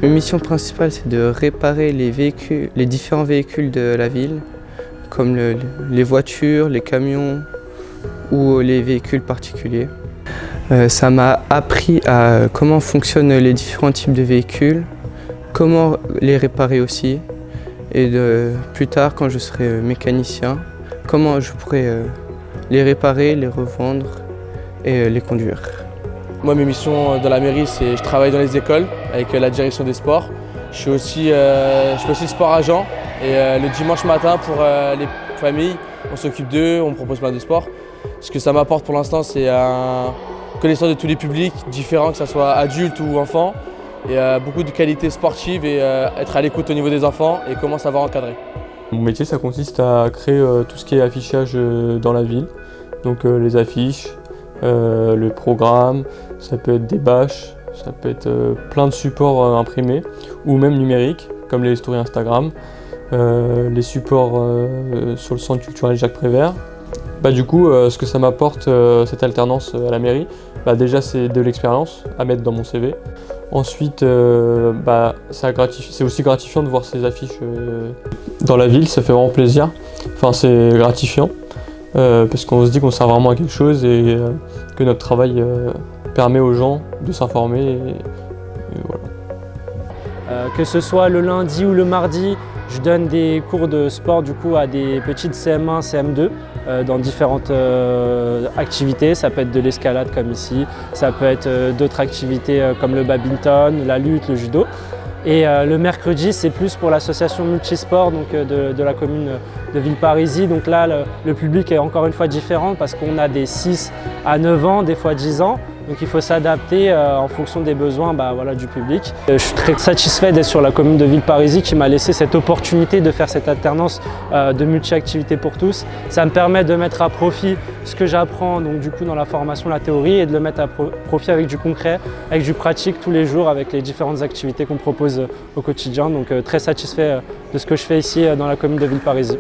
Mes missions principales, c'est de réparer les différents véhicules de la ville, comme les voitures, les camions ou les véhicules particuliers. Ça m'a appris à comment fonctionnent les différents types de véhicules, comment les réparer aussi, et plus tard, quand je serai mécanicien, comment je pourrais les réparer, les revendre et les conduire. Moi, mes missions dans la mairie, c'est je travaille dans les écoles avec la direction des sports. Je fais aussi sport agent et le dimanche matin pour les familles, on s'occupe d'eux, on propose plein de sports. Ce que ça m'apporte pour l'instant, c'est connaissance de tous les publics différents, que ce soit adultes ou enfants, et beaucoup de qualités sportives et être à l'écoute au niveau des enfants et comment savoir encadrer. Mon métier, ça consiste à créer tout ce qui est affichage dans la ville, donc les affiches, le programme, ça peut être des bâches, ça peut être plein de supports imprimés ou même numériques, comme les stories Instagram, les supports sur le centre culturel Jacques Prévert. Du coup, ce que ça m'apporte, cette alternance à la mairie, déjà c'est de l'expérience à mettre dans mon CV. Ensuite, c'est aussi gratifiant de voir ces affiches dans la ville, ça fait vraiment plaisir. Enfin, c'est gratifiant parce qu'on se dit qu'on sert vraiment à quelque chose et que notre travail permet aux gens de s'informer. Et voilà. Que ce soit le lundi ou le mardi, je donne des cours de sport du coup à des petites CM1, CM2 dans différentes activités. Ça peut être de l'escalade comme ici, ça peut être d'autres activités comme le badminton, la lutte, le judo. Et le mercredi, c'est plus pour l'association Multisport donc, de la commune de Villeparisis. Donc là, le public est encore une fois différent parce qu'on a des 6 à 9 ans, des fois 10 ans. Donc il faut s'adapter en fonction des besoins du public. Je suis très satisfait d'être sur la commune de Villeparisis qui m'a laissé cette opportunité de faire cette alternance de multi-activités pour tous. Ça me permet de mettre à profit ce que j'apprends donc du coup dans la formation, la théorie, et de le mettre à profit avec du concret, avec du pratique tous les jours, avec les différentes activités qu'on propose au quotidien. Donc très satisfait de ce que je fais ici dans la commune de Villeparisis.